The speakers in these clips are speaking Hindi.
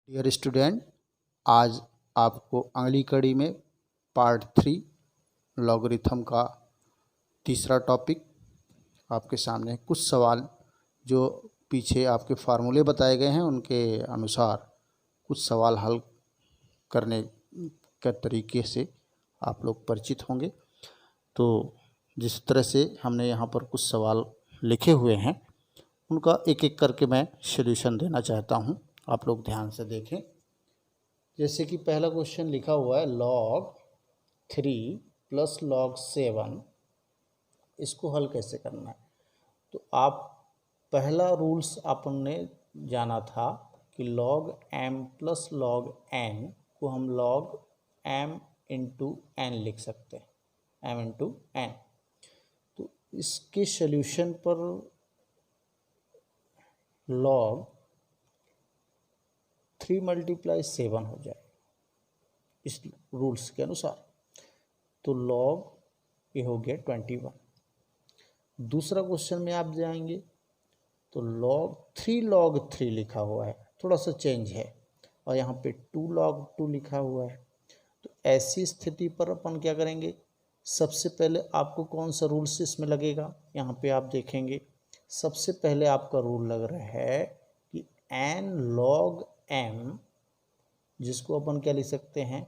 डियर स्टूडेंट, आज आपको अगली कड़ी में पार्ट 3 लॉगरिथम का तीसरा टॉपिक आपके सामने कुछ सवाल जो पीछे आपके फार्मूले बताए गए हैं उनके अनुसार कुछ सवाल हल करने के तरीके से आप लोग परिचित होंगे। तो जिस तरह से हमने यहाँ पर कुछ सवाल लिखे हुए हैं उनका एक एक करके मैं सॉल्यूशन देना चाहता हूँ, आप लोग ध्यान से देखें। जैसे कि पहला क्वेश्चन लिखा हुआ है log 3 प्लस log 7, इसको हल कैसे करना है। तो आप पहला रूल्स आपने जाना था कि log m plus log n को हम log m इंटू n लिख सकते हैं, m इंटू n। तो इसके सॉल्यूशन पर log 3 मल्टीप्लाई 7 हो जाए इस रूल्स के अनुसार। तो log ये हो गया 21। दूसरा क्वेश्चन में आप जाएंगे तो log 3 लिखा हुआ है, थोड़ा सा चेंज है, और यहाँ पे 2 log 2 लिखा हुआ है। तो ऐसी स्थिति पर अपन क्या करेंगे, सबसे पहले आपको कौन सा रूल्स इसमें लगेगा, यहाँ पे आप देखेंगे सबसे पहले आपका रूल लग रहा है कि n log m, जिसको अपन क्या लिख सकते हैं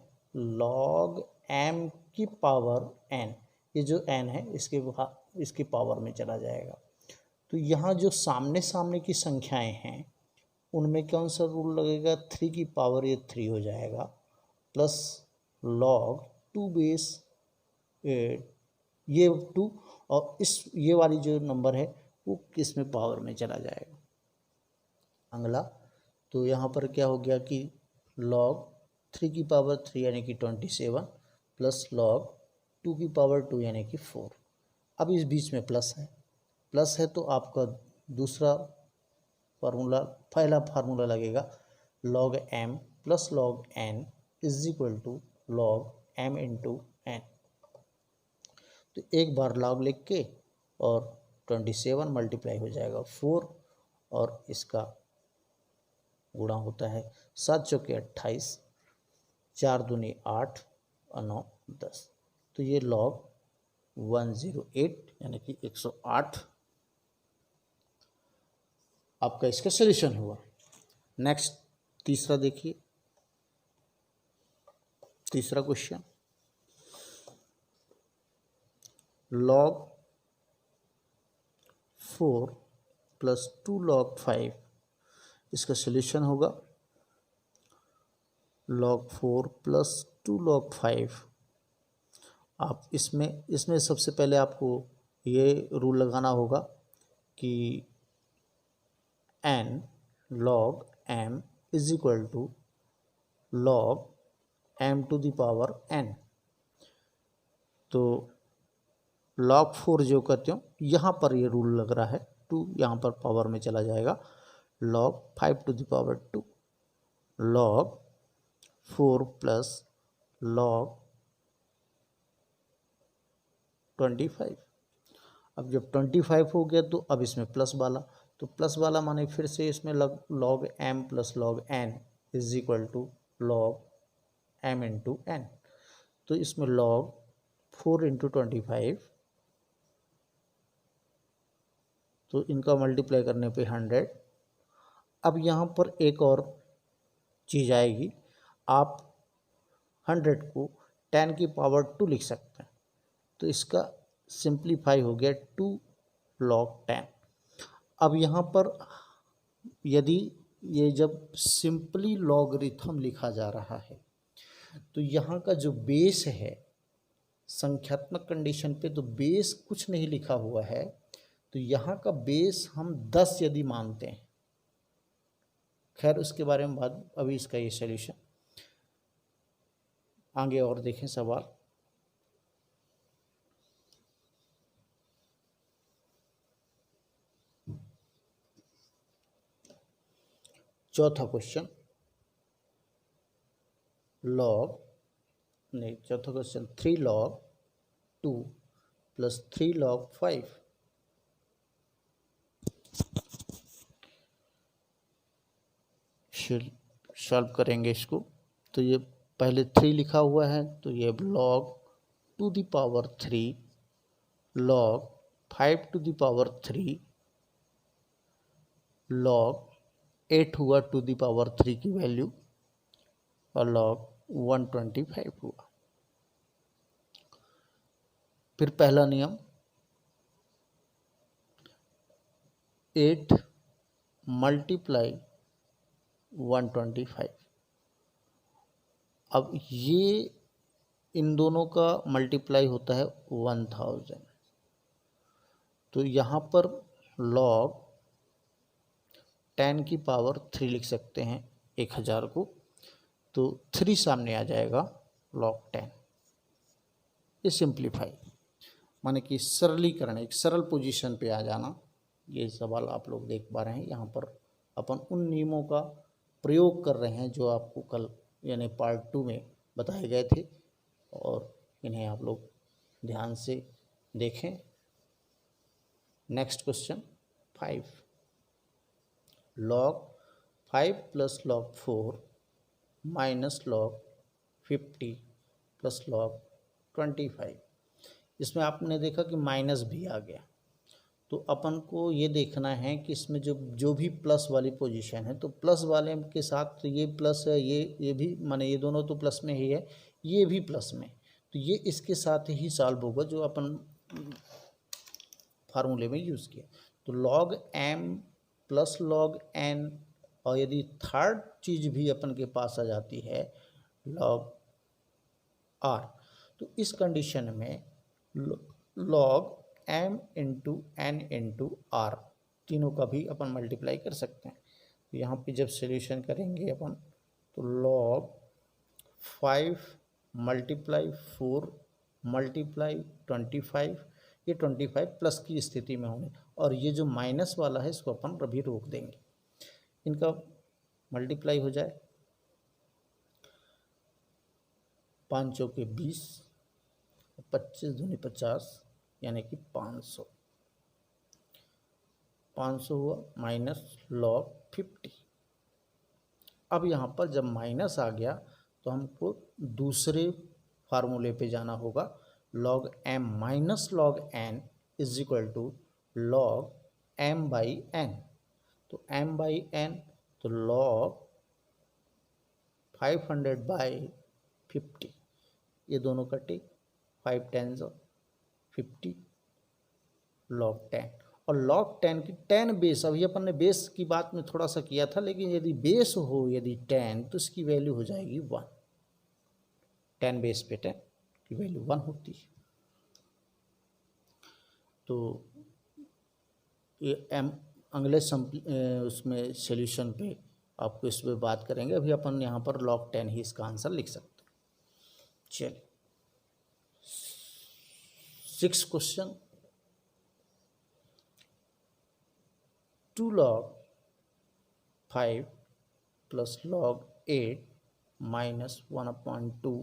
log m की पावर n, ये जो n है इसकी पावर में चला जाएगा। तो यहाँ जो सामने सामने की संख्याएं हैं उनमें कौन सा रूल लगेगा, 3 की पावर ये 3 हो जाएगा, प्लस log 2 बेस ये 2, और ये वाली जो नंबर है वो किस में पावर में चला जाएगा, अगला। तो यहाँ पर क्या हो गया कि log 3 की पावर 3 यानी कि 27 प्लस log 2 की पावर 2 यानी कि 4। अब इस बीच में प्लस है तो आपका दूसरा फार्मूला, पहला फार्मूला लगेगा log m plus log n is equal to log m into n। तो एक बार log लिख के और 27 मल्टीप्लाई हो जाएगा 4, और इसका गुणा होता है 7 चौके 28, 4 दूनी 8 और 9 10। तो ये log 108 यानी कि 108 आपका इसका सॉल्यूशन हुआ। नेक्स्ट तीसरा देखिए, तीसरा क्वेश्चन log 4 प्लस 2 log 5, इसका सॉल्यूशन होगा log 4 प्लस 2 log 5। आप इसमें सबसे पहले आपको ये रूल लगाना होगा कि n log m is equal to log m to the power n। तो log 4 जो कहते हो यहाँ पर ये रूल लग रहा है, 2 यहाँ पर पावर में चला जाएगा, log 5 to the power 2 log 4 plus log 25। अब जब 25 हो गया तो अब इसमें प्लस वाला, तो प्लस वाला माने फिर से इसमें log m plus log n is equal to log m into n। तो इसमें log 4 इंटू 25, तो इनका मल्टीप्लाई करने पे 100। अब यहाँ पर एक और चीज़ आएगी, आप 100 को 10 की पावर 2 लिख सकते हैं, तो इसका सिंप्लीफाई हो गया 2 log 10। अब यहाँ पर यदि ये जब सिंपली लॉगरिथम लिखा जा रहा है तो यहाँ का जो बेस है संख्यात्मक कंडीशन पे, तो बेस कुछ नहीं लिखा हुआ है, तो यहाँ का बेस हम 10 यदि मानते हैं, खैर उसके बारे में बात, अभी इसका ये सॉल्यूशन आगे और देखें सवाल। चौथा क्वेश्चन चौथा question 3 log 2 plus 3 log 5। Solve करेंगे इसको, तो ये पहले 3 लिखा हुआ है, तो ये log to the power 3 log 5 to the power 3 log 8 हुआ टू द पावर 3 की वैल्यू, और log 125 हुआ। फिर पहला नियम 8 मल्टीप्लाई 125। अब ये इन दोनों का मल्टीप्लाई होता है 1000, तो यहाँ पर log 10 की पावर 3 लिख सकते हैं 1000 को, तो 3 सामने आ जाएगा log 10। ये सिंप्लीफाई माने कि सरलीकरण, एक सरल पोजीशन पे आ जाना। ये सवाल आप लोग देख पा रहे हैं, यहाँ पर अपन उन नियमों का प्रयोग कर रहे हैं जो आपको कल यानी पार्ट 2 में बताए गए थे, और इन्हें आप लोग ध्यान से देखें। Next question 5, log 5 plus log 4 minus log 50 plus log 25। इसमें आपने देखा कि माइनस भी आ गया, तो अपन को ये देखना है कि इसमें जो भी प्लस वाली पोजीशन है, तो प्लस वाले के साथ तो ये प्लस है, ये भी माने ये दोनों तो प्लस में ही है, ये भी प्लस में, तो ये इसके साथ ही सॉल्व होगा जो अपन फार्मूले में यूज़ किया। तो log m plus log n, और यदि थर्ड चीज़ भी अपन के पास आ जाती है log r, तो इस कंडीशन में log m into n into r तीनों का भी अपन मल्टीप्लाई कर सकते हैं। तो यहाँ पे जब सॉल्यूशन करेंगे अपन, तो log 5 मल्टीप्लाई 4 मल्टीप्लाई 25, ये 25 प्लस की स्थिति में होंगे, और ये जो माइनस वाला है इसको अपन अभी रोक देंगे, इनका मल्टीप्लाई हो जाए 5 चौके 20, 25 दूनी 50, यानी कि 500 हुआ माइनस log 50। अब यहाँ पर जब माइनस आ गया तो हमको दूसरे फार्मूले पे जाना होगा, log m minus log n is equal to log m by n। तो m बाई n, तो log 500 बाई 50, ये दोनों कटे, 5 10 50 log 10, और log 10 की 10 बेस, अभी अपन ने बेस की बात में थोड़ा सा किया था, लेकिन यदि बेस हो यदि 10 तो इसकी वैल्यू हो जाएगी 1। 10 बेस पे 10 की वैल्यू 1 होती है। तो ये अगले उसमें सॉल्यूशन पे आपको इस पर बात करेंगे, अभी अपन यहाँ पर log 10 ही इसका आंसर लिख सकते हैं। चलिए 6 question, 2 log 5 plus log 8 minus 1/2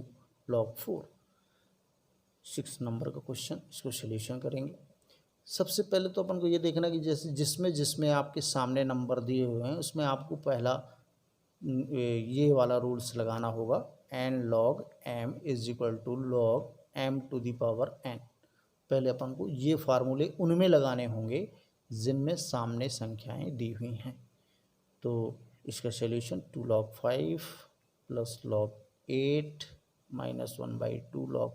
log 4। 6 number का क्वेश्चन, इसको सॉल्यूशन करेंगे। सबसे पहले तो अपन को ये देखना कि जैसे जिसमें आपके सामने नंबर दिए हुए हैं उसमें आपको पहला ये वाला रूल्स लगाना होगा, n log m is equal to log m to the power n। पहले अपन को ये फार्मूले उनमें लगाने होंगे जिनमें सामने संख्याएं दी हुई हैं। तो इसका solution 2 log 5 plus log 8 minus 1/2 log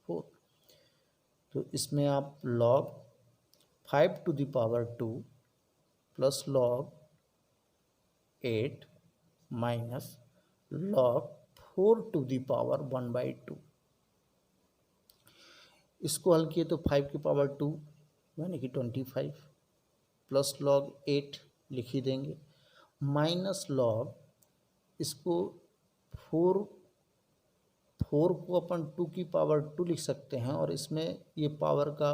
4। तो इसमें आप log 5 to the power 2 plus log 8 minus log 4 to the power 1/2, इसको हल किए तो 5 की पावर 2 यानी कि 25 प्लस log 8 लिख ही देंगे, माइनस log इसको 4 को अपन 2 की पावर 2 लिख सकते हैं, और इसमें ये पावर का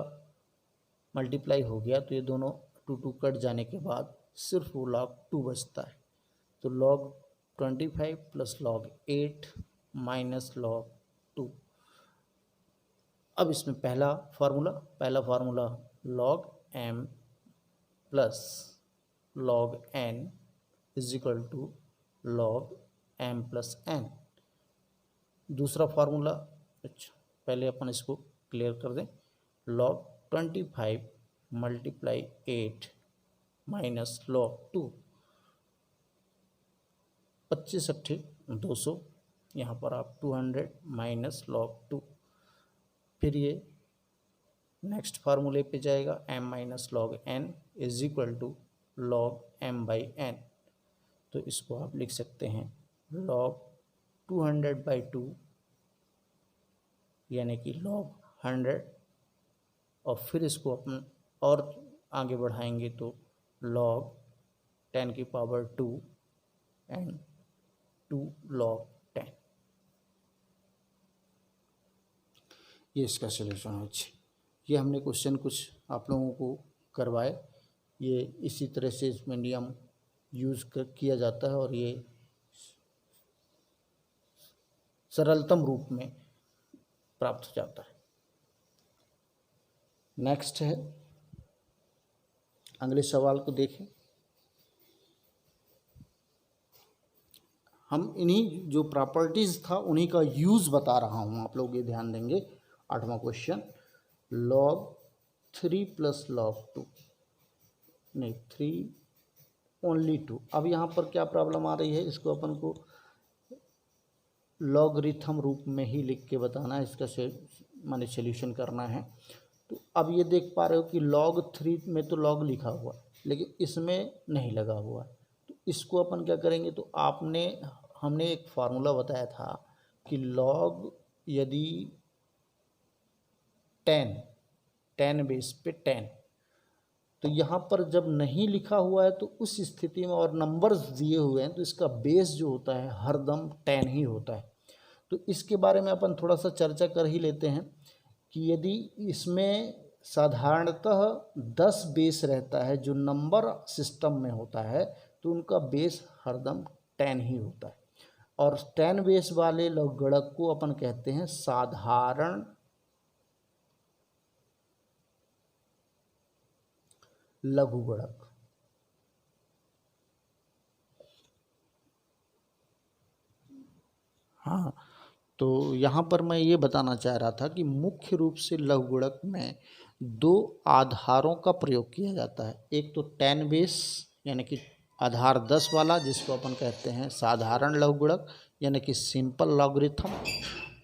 मल्टीप्लाई हो गया तो ये दोनों 2 कट जाने के बाद सिर्फ वो log 2 बचता है। तो log 25 plus log 8 minus log 2। अब इसमें पहला formula log m plus log n is equal to log m plus n। दूसरा फार्मूला, अच्छा पहले अपन इसको क्लियर कर दें, लॉग 25 मल्टीप्लाई 8 माइनस लॉग 2, 25 अट्ठे 200, यहाँ पर आप 200 माइनस लॉग 2। फिर ये नेक्स्ट फार्मूले पे जाएगा, m minus log n is equal to log m by n। तो इसको आप लिख सकते हैं लॉग 200/2 यानी कि लॉग 100, और फिर इसको अपन और आगे बढ़ाएंगे तो लॉग 10 की पावर 2 एंड 2 लॉग 10। ये इसका सलूशन है। ये हमने क्वेश्चन कुछ आप लोगों को करवाए, ये इसी तरह से इसमें नियम यूज़ किया जाता है और ये सरलतम रूप में प्राप्त हो जाता है। नेक्स्ट है, अगले सवाल को देखें। हम इन्हीं जो प्रॉपर्टीज़ था उन्हीं का यूज़ बता रहा हूँ, आप लोग ये ध्यान देंगे। 8वां क्वेश्चन, लॉग 3 प्लस लॉग 2, नहीं 3 ओनली 2। अब यहाँ पर क्या प्रॉब्लम आ रही है, इसको अपन को लॉगरिथम रूप में ही लिख के बताना है, इसका माने सॉल्यूशन करना है। तो अब ये देख पा रहे हो कि log 3 में तो log लिखा हुआ है लेकिन इसमें नहीं लगा हुआ है। तो इसको अपन क्या करेंगे, तो हमने एक फार्मूला बताया था कि log यदि 10 बेस पे 10, तो यहाँ पर जब नहीं लिखा हुआ है तो उस स्थिति में और नंबर्स दिए हुए हैं तो इसका बेस जो होता है हरदम 10 ही होता है। तो इसके बारे में अपन थोड़ा सा चर्चा कर ही लेते हैं कि यदि इसमें साधारणतः 10 बेस रहता है जो नंबर सिस्टम में होता है तो उनका बेस हरदम 10 ही होता है, और 10 बेस वाले लघुगणक को अपन कहते हैं साधारण लघुगणक। हाँ, तो यहाँ पर मैं ये बताना चाह रहा था कि मुख्य रूप से लघुगणक में 2 आधारों का प्रयोग किया जाता है। एक तो 10 बेस यानी कि आधार 10 वाला, जिसको अपन कहते हैं साधारण लघुगणक यानी कि सिंपल लॉगरिथम,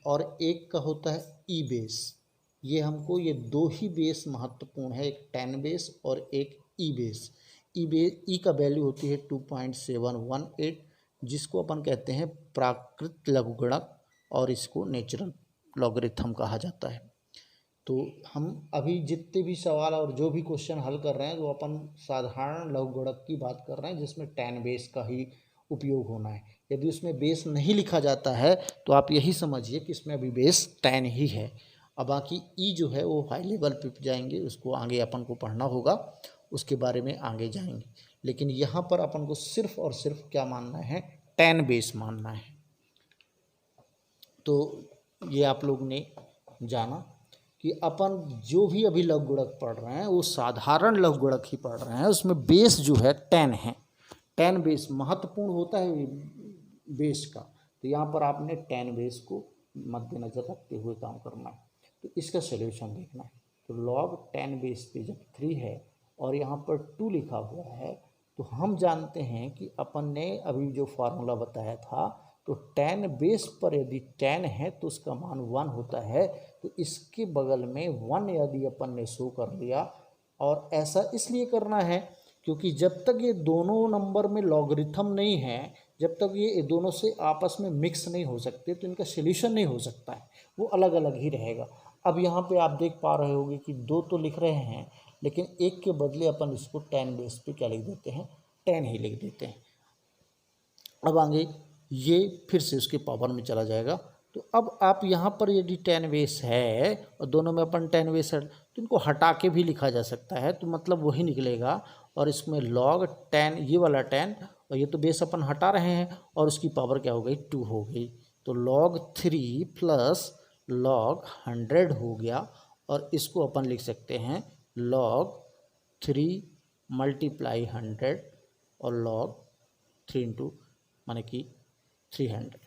और एक का होता है ई बेस। ये हमको ये 2 ही बेस महत्वपूर्ण है, एक 10 बेस और एक ई बेस। ई का वैल्यू होती है 2.718, जिसको अपन कहते हैं प्राकृत लघुगणक और इसको नेचुरल लॉगरिथम कहा जाता है। तो हम अभी जितने भी सवाल और जो भी क्वेश्चन हल कर रहे हैं वो अपन साधारण लघुगणक की बात कर रहे हैं जिसमें 10 बेस का ही उपयोग होना है। यदि उसमें बेस नहीं लिखा जाता है तो आप यही समझिए कि इसमें अभी बेस 10 ही है। अब बाकी ई जो है वो हाई लेवल पे जाएंगे, उसको आगे अपन को पढ़ना होगा, उसके बारे में आगे जाएंगे। लेकिन यहाँ पर अपन को सिर्फ और सिर्फ क्या मानना है, 10 बेस मानना है। तो ये आप लोग ने जाना कि अपन जो भी अभी लघुगणक पढ़ रहे हैं वो साधारण लघुगणक ही पढ़ रहे हैं, उसमें बेस जो है 10 है। 10 बेस महत्वपूर्ण होता है बेस का, तो यहाँ पर आपने 10 बेस को मद्देनजर रखते हुए काम करना है। तो इसका सलूशन देखना है। तो log 10 बेस पे जब 3 है और यहाँ पर 2 लिखा हुआ है तो हम जानते हैं कि अपन ने अभी जो फार्मूला बताया था, तो 10 बेस पर यदि 10 है तो उसका मान 1 होता है। तो इसके बगल में 1 यदि अपन ने शो कर लिया, और ऐसा इसलिए करना है क्योंकि जब तक ये दोनों नंबर में लॉगरिथम नहीं है, जब तक ये दोनों से आपस में मिक्स नहीं हो सकते तो इनका सॉल्यूशन नहीं हो सकता है, वो अलग अलग ही रहेगा। अब यहाँ पे आप देख पा रहे होंगे कि 2 तो लिख रहे हैं लेकिन एक के बदले अपन इसको 10 बेस पे क्या लिख देते हैं, 10 ही लिख देते हैं। अब आगे ये फिर से उसके पावर में चला जाएगा। तो अब आप यहाँ पर यदि 10 बेस है और दोनों में अपन 10 बेस है तो इनको हटा के भी लिखा जा सकता है, तो मतलब वही निकलेगा। और इसमें log 10, ये वाला 10 और ये तो बेस अपन हटा रहे हैं और उसकी पावर क्या हो गई, 2 हो गई। तो log 3 प्लस log 100 हो गया, और इसको अपन लिख सकते हैं log 3 मल्टीप्लाई 100 और log 3 इंटू माने कि 300।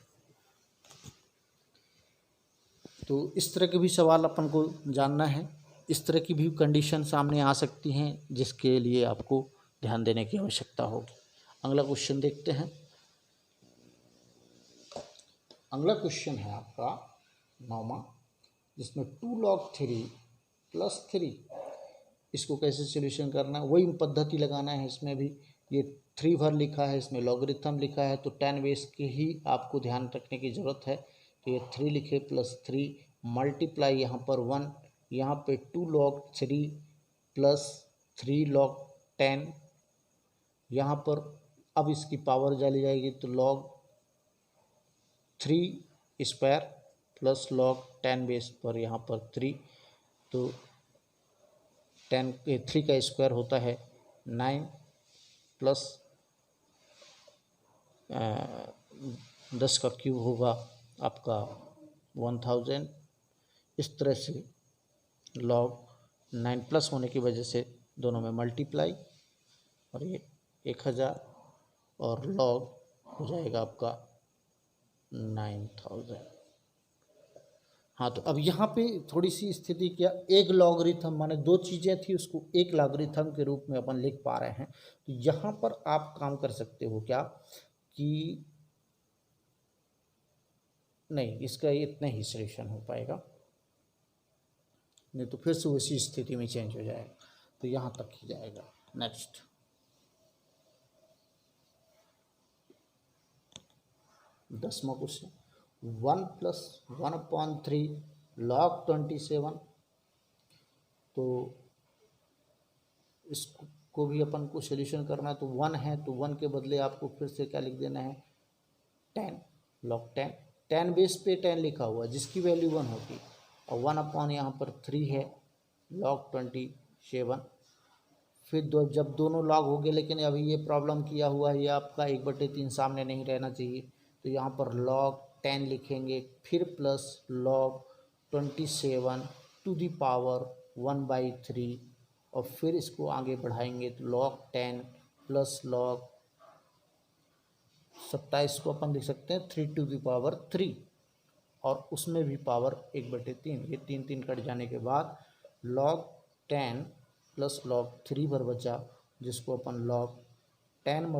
तो इस तरह के भी सवाल अपन को जानना है, इस तरह की भी कंडीशन सामने आ सकती हैं जिसके लिए आपको ध्यान देने की आवश्यकता होगी। अगला क्वेश्चन देखते हैं। अगला क्वेश्चन है आपका 9वां, जिसमें 2 log 3 + 3, इसको कैसे सोल्यूशन करना है, वही पद्धति लगाना है। इसमें भी ये 3 भर लिखा है, इसमें लॉगरिथम लिखा है, तो 10 बेस के ही आपको ध्यान रखने की ज़रूरत है। तो ये 3 लिखे +3 मल्टीप्लाई यहाँ पर 1, यहाँ पे 2 log 3 + 3 log 10, यहाँ पर अब इसकी पावर डाली जाएगी तो log 3 square plus log 10 base पर यहाँ पर 3, तो 3 का स्क्वायर होता है 9 प्लस 10 का क्यूब होगा आपका 1000। इस तरह से log 9 प्लस होने की वजह से दोनों में मल्टीप्लाई, और ये 1000 और log हो जाएगा आपका 9000। हाँ, तो अब यहाँ पे थोड़ी सी स्थिति क्या, एक लॉगरिथम माने 2 चीज़ें थी उसको एक लॉगरिथम के रूप में अपन लिख पा रहे हैं। तो यहाँ पर आप काम कर सकते हो क्या कि नहीं, इसका इतना ही सॉल्यूशन हो पाएगा, नहीं तो फिर से उसी स्थिति में चेंज हो जाएगा। तो यहाँ तक ही जाएगा। नेक्स्ट 10वां क्वेश्चन, 1 + 1/3 log 27। तो इसको भी अपन को सोल्यूशन करना है। तो 1 है तो 1 के बदले आपको फिर से क्या लिख देना है, 10 log 10। 10 बेस पे 10 लिखा हुआ जिसकी वैल्यू 1 होती, और 1/, यहाँ पर 3 है log 27। फिर जब दोनों लॉग हो गए, लेकिन अभी ये प्रॉब्लम किया हुआ है, ये आपका 1/3 सामने नहीं रहना चाहिए, तो यहाँ पर log 10 लिखेंगे, फिर plus log 27 to the power 1/3, और फिर इसको आगे बढ़ाएंगे तो log 10 प्लस log 27 को अपन लिख सकते हैं 3 टू दी पावर 3, और उसमें भी पावर 1/3, ये 3 कट जाने के बाद log 10 प्लस log 3 पर बचा, जिसको अपन log 10 ×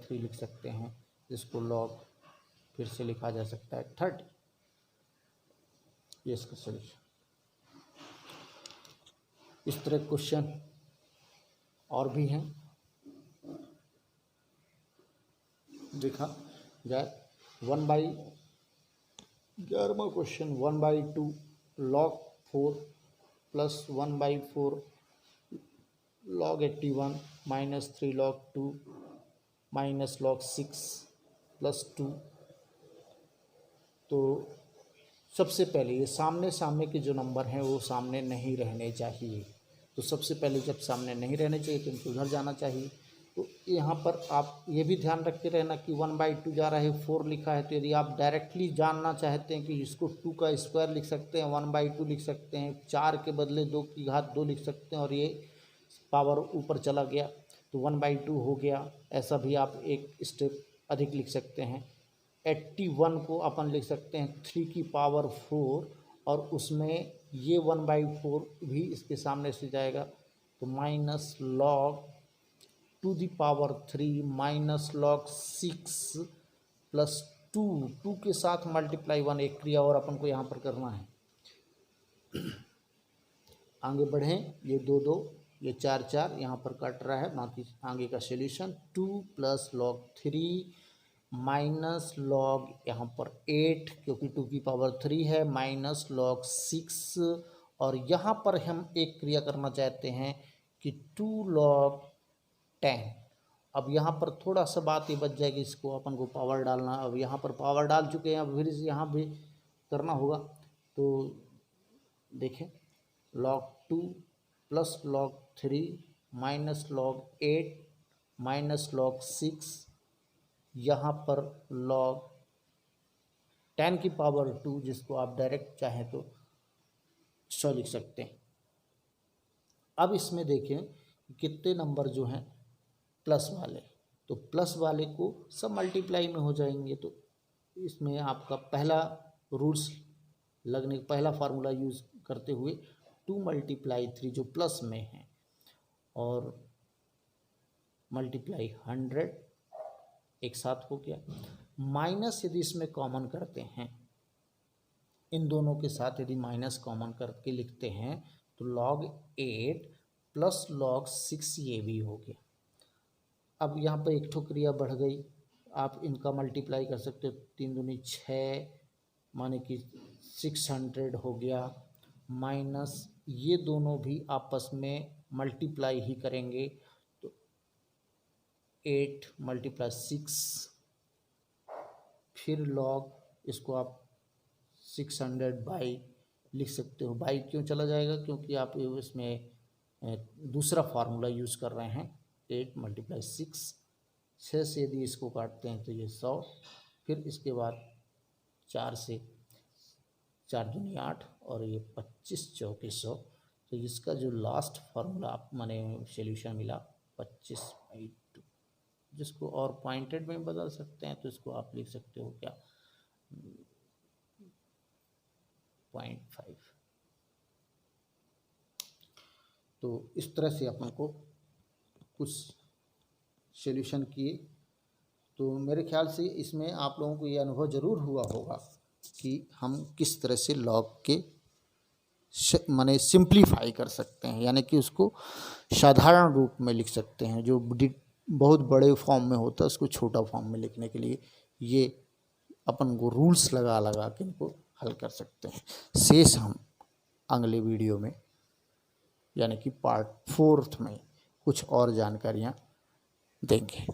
3 लिख सकते हैं, जिसको log फिर से लिखा जा सकता है 30। ये इसका सॉल्यूशन। इस तरह क्वेश्चन और भी हैं, देखा जाए 11वां question 1/2 log 4 plus 1/4 log 81 -3 log 2 minus log 6 plus 2। तो सबसे पहले ये सामने सामने के जो नंबर हैं वो सामने नहीं रहने चाहिए। तो सबसे पहले जब सामने नहीं रहने चाहिए तो इनको उधर जाना चाहिए। तो यहाँ पर आप ये भी ध्यान रखते रहना कि 1/2 जा रहा है, 4 लिखा है, तो यदि आप डायरेक्टली जानना चाहते हैं कि इसको 2 का स्क्वायर लिख सकते हैं, 1/2 लिख सकते हैं, 4 के बदले 2 की घात 2 लिख सकते हैं, और ये पावर ऊपर चला गया तो 1/2 हो गया। ऐसा भी आप एक स्टेप अधिक लिख सकते हैं। 81 को अपन लिख सकते हैं 3 की पावर 4, और उसमें ये 1/4 भी इसके सामने से जाएगा, तो minus log 2 the power 3 minus log 6 plus 2 के साथ मल्टीप्लाई 1। एक क्रिया और अपन को यहाँ पर करना है। आगे बढ़ें, ये 2 ये 4 यहाँ पर कट रहा है, बाकी आगे का solution 2 plus log 3 minus log यहाँ पर 8, क्योंकि 2 की पावर 3 है, माइनस log 6, और यहाँ पर हम एक क्रिया करना चाहते हैं कि 2 log 10। अब यहाँ पर थोड़ा सा बात ये बच जाएगी, इसको अपन को पावर डालना। अब यहाँ पर पावर डाल चुके हैं, अब फिर से यहाँ भी करना होगा। तो देखें log 2 plus log 3 minus log 8 minus log 6, यहाँ पर log 10 की पावर 2, जिसको आप डायरेक्ट चाहें तो 100 लिख सकते हैं। अब इसमें देखें कितने नंबर जो हैं प्लस वाले, तो प्लस वाले को सब मल्टीप्लाई में हो जाएंगे। तो इसमें आपका पहला रूल्स लगने पहला फार्मूला यूज़ करते हुए 2 मल्टीप्लाई 3 जो प्लस में है और मल्टीप्लाई 100 एक साथ हो गया। माइनस यदि इसमें कॉमन करते हैं, इन दोनों के साथ यदि माइनस कॉमन करके लिखते हैं तो log 8 प्लस log 6 ये भी हो गया। अब यहाँ पर एक ठोकरिया बढ़ गई, आप इनका मल्टीप्लाई कर सकते हो। 3 दूनी 6 माने कि 600 हो गया, माइनस ये दोनों भी आपस में मल्टीप्लाई ही करेंगे तो 8 मल्टीप्लाई 6, फिर log इसको आप 600 बाई लिख सकते हो। बाई क्यों चला जाएगा, क्योंकि आप इसमें दूसरा फार्मूला यूज़ कर रहे हैं। 8 मल्टीप्लाई 6, 6 से यदि इसको काटते हैं तो ये 100, फिर इसके बाद 4 से 4 दूनी 8 और ये 25 चौके 100। तो इसका जो लास्ट फार्मूला आप माने सोल्यूशन मिला 25/2, जिसको और पॉइंटेड में बदल सकते हैं तो इसको आप लिख सकते हो क्या 0.5। तो इस तरह से अपन को कुछ सॉल्यूशन किए। तो मेरे ख्याल से इसमें आप लोगों को ये अनुभव ज़रूर हुआ होगा कि हम किस तरह से लॉग के माने सिंप्लीफाई कर सकते हैं, यानी कि उसको साधारण रूप में लिख सकते हैं। जो बहुत बड़े फॉर्म में होता है उसको छोटा फॉर्म में लिखने के लिए ये अपन को रूल्स लगा लगा के इनको हल कर सकते हैं। शेष हम अगले वीडियो में यानी कि पार्ट 4 में कुछ और जानकारियाँ देंगे।